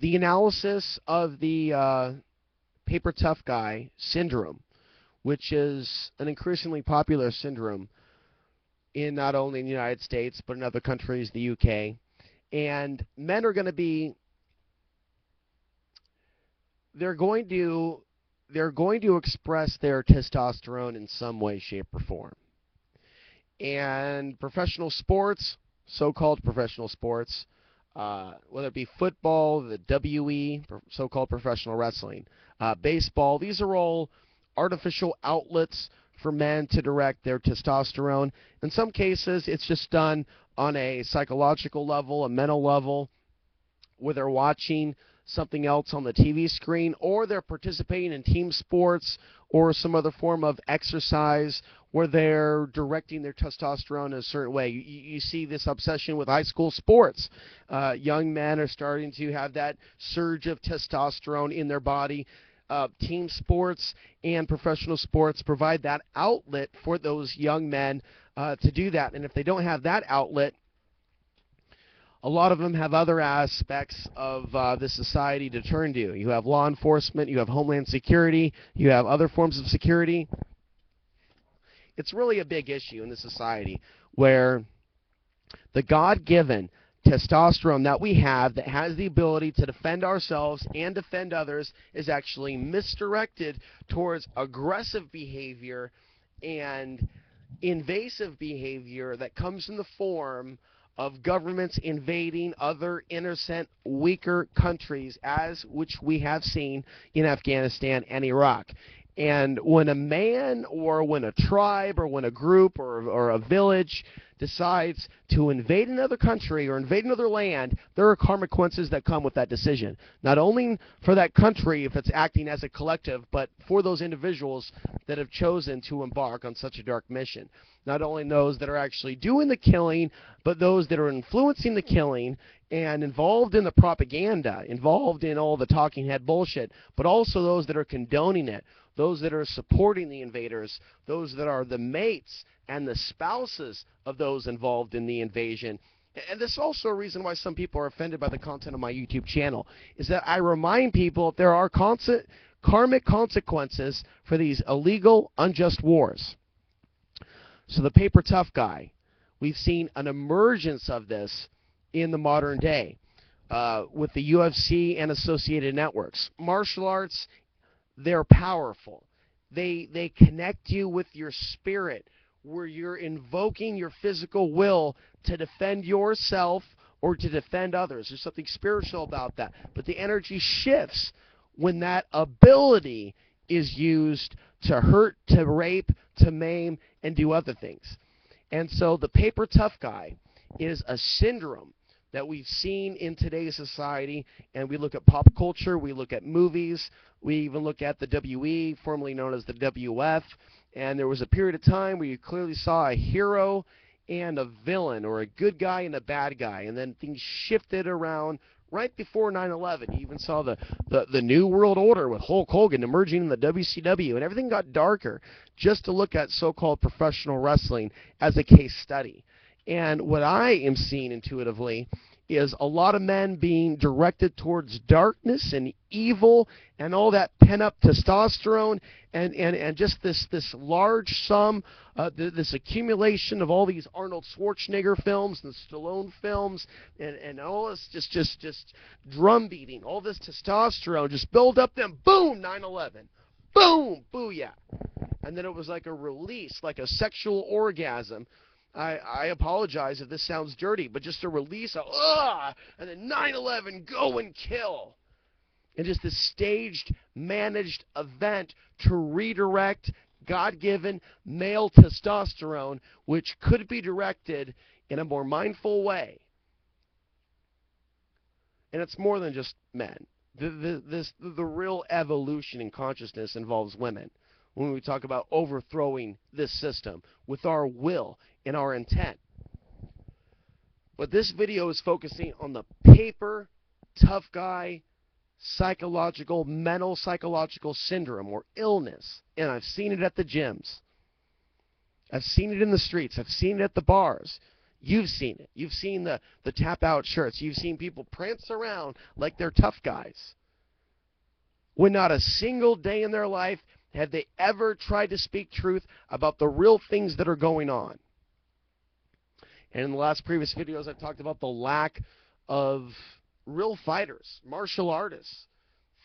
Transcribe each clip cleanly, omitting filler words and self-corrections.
The analysis of the paper tough guy syndrome, which is an increasingly popular syndrome in not only the United States but in other countries, the UK. And men are going to be they're going to they're going to express their testosterone in some way, shape, or form. And professional sports, so-called professional sports, whether it be football, the WE, so-called professional wrestling, baseball, these are all artificial outlets for men to direct their testosterone. In some cases, it's just done on a psychological level, a mental level, where they're watching something else on the TV screen, or they're participating in team sports or some other form of exercise where they're directing their testosterone in a certain way. You see this obsession with high school sports. Young men are starting to have that surge of testosterone in their body. Team sports and professional sports provide that outlet for those young men to do that. And if they don't have that outlet, a lot of them have other aspects of the society to turn to. You have law enforcement, you have homeland security, you have other forms of security. It's really a big issue in the society where the God-given testosterone that we have that has the ability to defend ourselves and defend others is actually misdirected towards aggressive behavior and invasive behavior that comes in the form of governments invading other innocent, weaker countries, as which we have seen in Afghanistan and Iraq. And when a man or when a tribe or when a group or a village decides to invade another country or invade another land, there are consequences that come with that decision. Not only for that country if it's acting as a collective, but for those individuals that have chosen to embark on such a dark mission. Not only those that are actually doing the killing, but those that are influencing the killing and involved in the propaganda, involved in all the talking head bullshit, but also those that are condoning it, those that are supporting the invaders, those that are the mates and the spouses of those involved in the invasion. And this is also a reason why some people are offended by the content of my YouTube channel, is that I remind people that there are karmic consequences for these illegal, unjust wars. So the paper tough guy, we've seen an emergence of this in the modern day with the UFC and associated networks. Martial arts, they're powerful. They connect you with your spirit, where you're invoking your physical will to defend yourself or to defend others. There's something spiritual about that. But the energy shifts when that ability is used to hurt, to rape, to maim, and do other things. And so the paper tough guy is a syndrome that we've seen in today's society, and we look at pop culture, we look at movies, we even look at the WE, formerly known as the WF, and there was a period of time where you clearly saw a hero and a villain, or a good guy and a bad guy, and then things shifted around right before 9/11. You even saw the New World Order with Hulk Hogan emerging in the WCW, and everything got darker just to look at so-called professional wrestling as a case study. And what I am seeing intuitively is a lot of men being directed towards darkness and evil and all that pent-up testosterone and just this large sum, this accumulation of all these Arnold Schwarzenegger films and Stallone films and all this just drum beating, all this testosterone just build up, then boom, 9/11. Boom, booyah. And then it was like a release, like a sexual orgasm. I apologize if this sounds dirty, but just a release of, and then 9/11, go and kill. And just this staged, managed event to redirect God-given male testosterone, which could be directed in a more mindful way. And it's more than just men. The real evolution in consciousness involves women. When we talk about overthrowing this system with our will and our intent. But this video is focusing on the paper tough guy mental psychological syndrome or illness. And I've seen it at the gyms. I've seen it in the streets. I've seen it at the bars. You've seen it. You've seen the tap-out shirts. You've seen people prance around like they're tough guys, when not a single day in their life have they ever tried to speak truth about the real things that are going on. And in the last previous videos, I've talked about the lack of real fighters, martial artists,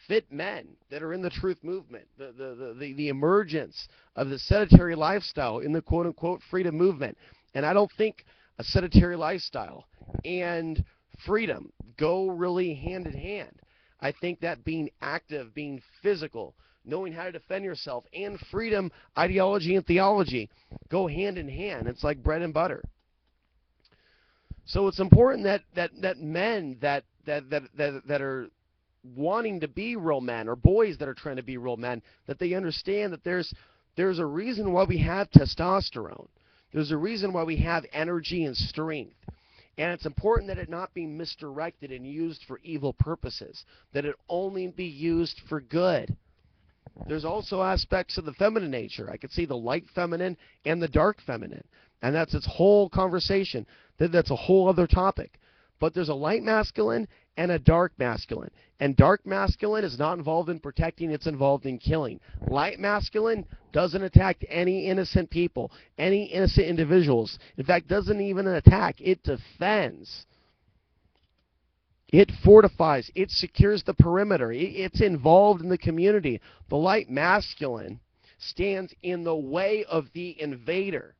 fit men that are in the truth movement, the emergence of the sedentary lifestyle in the quote-unquote freedom movement. And I don't think a sedentary lifestyle and freedom go really hand in hand. I think that being active, being physical, knowing how to defend yourself, and freedom, ideology, and theology go hand in hand. It's like bread and butter. So it's important that men that are wanting to be real men, or boys that are trying to be real men, that they understand that there's a reason why we have testosterone. There's a reason why we have energy and strength. And it's important that it not be misdirected and used for evil purposes, that it only be used for good. There's also aspects of the feminine nature. I could see the light feminine and the dark feminine. And that's its whole conversation. That's a whole other topic. But there's a light masculine and a dark masculine. And dark masculine is not involved in protecting, it's involved in killing. Light masculine doesn't attack any innocent people, any innocent individuals. In fact, doesn't even attack, it defends. It fortifies, it secures the perimeter, it's involved in the community. The light masculine stands in the way of the invader.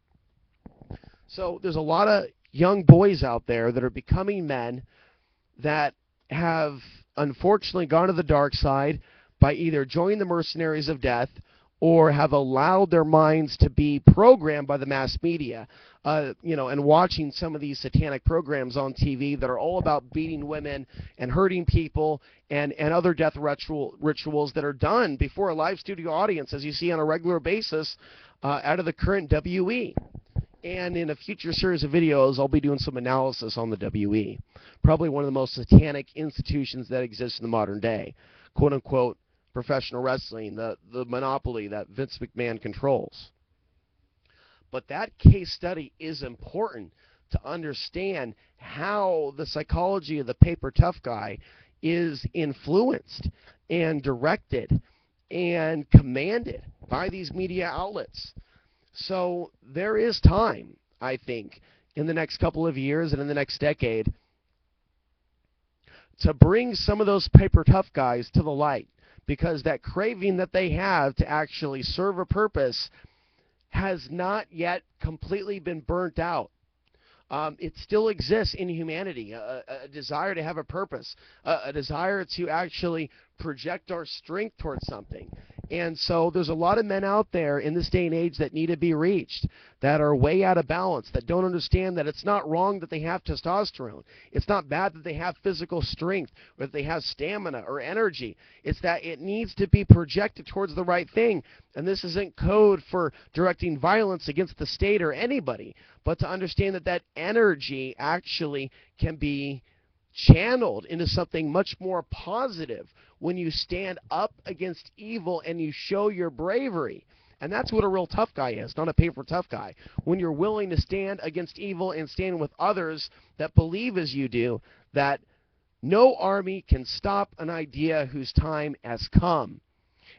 So there's a lot of young boys out there that are becoming men that have unfortunately gone to the dark side by either joining the mercenaries of death or have allowed their minds to be programmed by the mass media, and watching some of these satanic programs on TV that are all about beating women and hurting people and other death rituals that are done before a live studio audience, as you see on a regular basis out of the current WE. And in a future series of videos, I'll be doing some analysis on the WE. Probably one of the most satanic institutions that exists in the modern day. Quote-unquote professional wrestling, the monopoly that Vince McMahon controls. But that case study is important to understand how the psychology of the paper tough guy is influenced and directed and commanded by these media outlets. So there is time, I think, in the next couple of years and in the next decade to bring some of those paper tough guys to the light, because that craving that they have to actually serve a purpose has not yet completely been burnt out. It still exists in humanity, a desire to have a purpose, a desire to actually project our strength towards something. And so there's a lot of men out there in this day and age that need to be reached, that are way out of balance, that don't understand that it's not wrong that they have testosterone. It's not bad that they have physical strength, or that they have stamina or energy. It's that it needs to be projected towards the right thing. And this isn't code for directing violence against the state or anybody, but to understand that that energy actually can be channeled into something much more positive when you stand up against evil and you show your bravery. And that's what a real tough guy is, not a paper tough guy. When you're willing to stand against evil and stand with others that believe as you do, that no army can stop an idea whose time has come.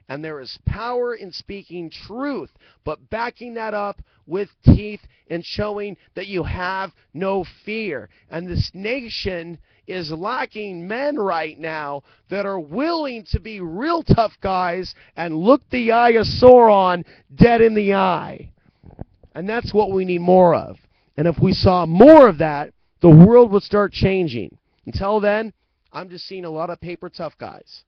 And there is power in speaking truth, but backing that up with teeth and showing that you have no fear. And this nation is lacking men right now that are willing to be real tough guys and look the eye of Sauron dead in the eye. And that's what we need more of. And if we saw more of that, the world would start changing. Until then, I'm just seeing a lot of paper tough guys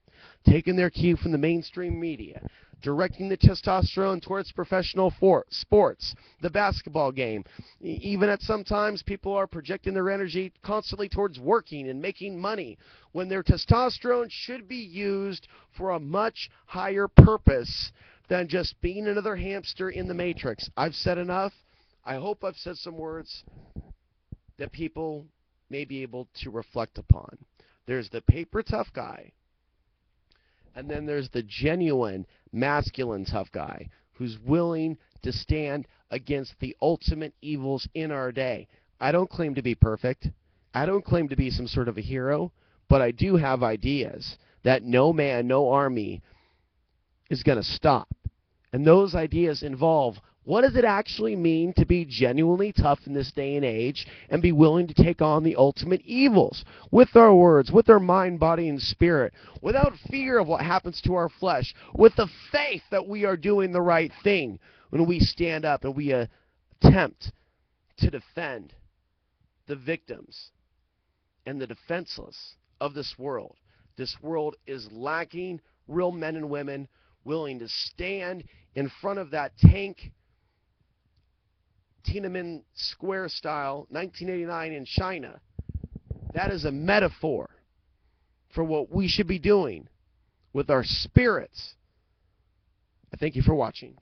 taking their cue from the mainstream media, directing the testosterone towards professional sports, the basketball game. Even at sometimes people are projecting their energy constantly towards working and making money, when their testosterone should be used for a much higher purpose than just being another hamster in the matrix. I've said enough. I hope I've said some words that people may be able to reflect upon. There's the paper tough guy, and then there's the genuine masculine tough guy who's willing to stand against the ultimate evils in our day. I don't claim to be perfect. I don't claim to be some sort of a hero, but I do have ideas that no man, no army is going to stop. And those ideas involve, what does it actually mean to be genuinely tough in this day and age and be willing to take on the ultimate evils with our words, with our mind, body, and spirit, without fear of what happens to our flesh, with the faith that we are doing the right thing when we stand up and we attempt to defend the victims and the defenseless of this world. This world is lacking real men and women willing to stand in front of that tank, Tiananmen Square style, 1989 in China. That is a metaphor for what we should be doing with our spirits. I thank you for watching.